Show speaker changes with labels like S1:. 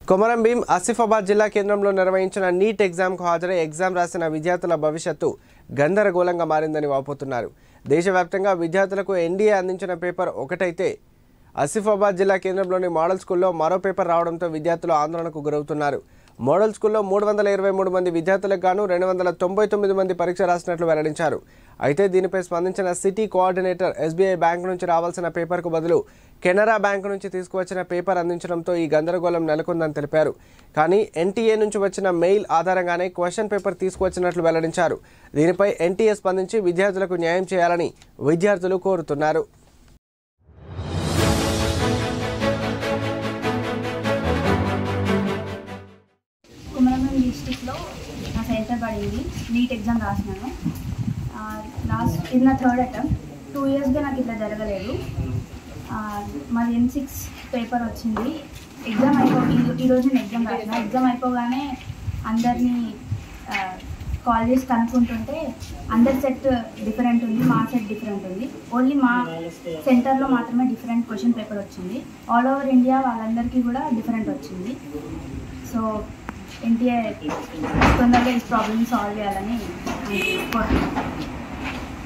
S1: కొమరం భీం ఆసిఫాబాద్ జిల్లా కేంద్రంలో నిర్వహించిన నీట్ ఎగ్జామ్కు హాజరై ఎగ్జామ్ రాసిన విద్యార్థుల భవిష్యత్తు గందరగోళంగా మారిందని వాపోతున్నారు. దేశవ్యాప్తంగా విద్యార్థులకు ఎన్డీఏ అందించిన పేపర్ ఒకటైతే ఆసిఫాబాద్ జిల్లా కేంద్రంలోని మోడల్ స్కూల్లో మరో పేపర్ రావడంతో విద్యార్థులు ఆందోళనకు గురవుతున్నారు. మోడల్ స్కూల్లో 323 మంది విద్యార్థులకు గాను 299 మంది పరీక్ష రాసినట్లు వెల్లడించారు. అయితే దీనిపై స్పందించిన సిటీ కోఆర్డినేటర్ ఎస్బీఐ బ్యాంక్ నుంచి రావాల్సిన పేపర్కు బదులు కెనరా బ్యాంక్ నుంచి తీసుకువచ్చిన పేపర్ అందించడంతో ఈ గందరగోళం నెలకొందని తెలిపారు. కానీ ఎన్టీఏ నుంచి వచ్చిన మెయిల్ ఆధారంగానే క్వశ్చన్ పేపర్ తీసుకువచ్చినట్లు వెల్లడించారు. దీనిపై ఎన్టీఏ స్పందించి విద్యార్థులకు న్యాయం చేయాలని విద్యార్థులు కోరుతున్నారు.
S2: కొమరం భీం డిస్ట్రిక్ట్లో నా సెంటర్ పడింది. నీట్ ఎగ్జామ్ రాసినాను. ఇది నా థర్డ్ అటెంప్ట్. 2 ఇయర్స్గా నాకు ఇట్లా జరగలేదు. మాది N6 పేపర్ వచ్చింది. ఎగ్జామ్ ఈరోజు నేను ఎగ్జామ్ రాసిన. ఎగ్జామ్ అయిపోగానే అందరినీ కాల్ చేసి కనుక్కుంటుంటే అందరి సెట్ డిఫరెంట్ ఉంది, మా సెట్ డిఫరెంట్ ఉంది. ఓన్లీ మా సెంటర్లో మాత్రమే డిఫరెంట్ క్వశ్చన్ పేపర్ వచ్చింది. ఆల్ ఓవర్ ఇండియా వాళ్ళందరికీ కూడా డిఫరెంట్ వచ్చింది. సో ఎన్టీఏ తొందరగా ఈ ప్రాబ్లమ్ సాల్వ్ చేయాలని కోరుతున్నాను.